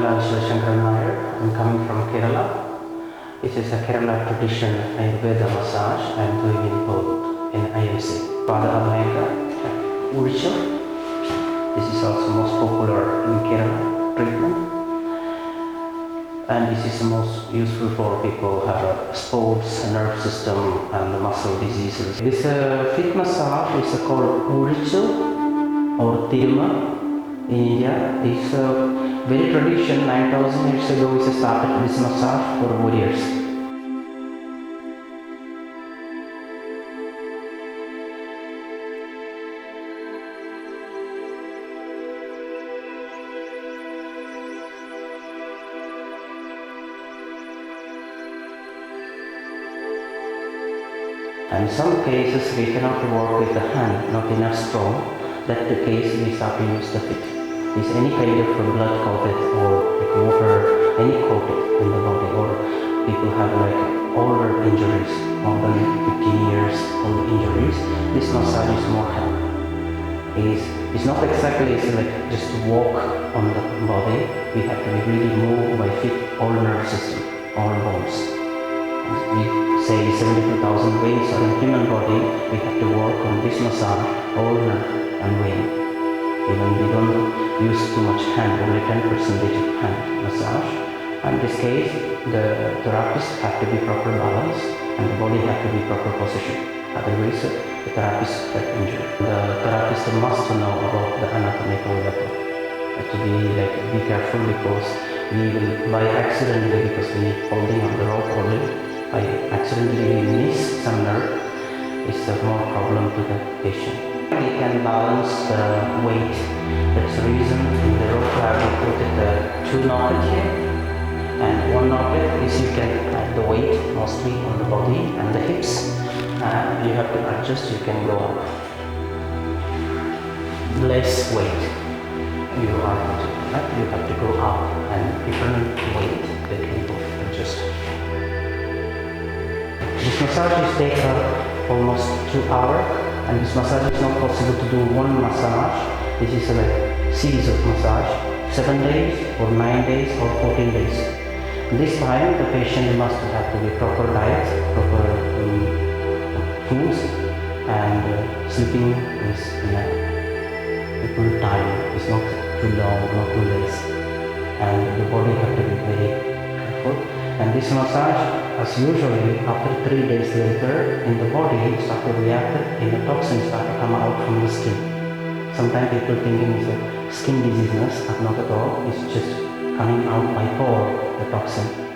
I'm coming from Kerala. This is a Kerala tradition Ayurveda massage. I'm doing it both in IMC. Pada Abhyanga, Urcha. This is also most popular in Kerala treatment. And this is the most useful for people who have sports, nerve system and muscle diseases. This feet massage is called Urcha or Tirma. In India, it's a very tradition. 9,000 years ago, we started this massage for warriors. And in some cases, we cannot work with the hand, not enough strong. That's the case we start to use the feet. Is any kind of blood coated or like water, any coated in the body, or people have like older injuries, more than 15 years old injuries, this massage is more help. It's not exactly like just walk on the body. We have to really move by feet, all nerve system, all bones. We say 72,000 veins are in human body. We have to work on this massage, all nerve and vein. Even we don't use too much hand, only 10% of hand massage. In this case, the therapist have to be proper balance and the body have to be proper position. Otherwise, the therapist get injured. The therapist must know about the anatomical level. To be careful because we will, by accidentally, because we holding on the rope only, by accidentally miss some nerve, it's a more problem to the patient. We can balance the weight. That's the reason in the rope I have put the 2 knocket here, and 1 knocket is you can add the weight mostly on the body and the hips. You have to adjust, you can go up. Less weight. You have to go up and different weight that you can adjust. This massage is take almost 2 hours. And this massage is not possible to do one massage. This is a series of massage, 7 days or 9 days or 14 days. This time the patient must have to be proper diet, proper foods, and sleeping is in a full time. It's not too long, not too less. And the body have to be very careful. And this massage, as usually, after 3 days later, in the body start to react and the toxins start to come out from the skin. Sometimes people thinking it's a skin diseases, but not at all. It's just coming out by pore, the toxin.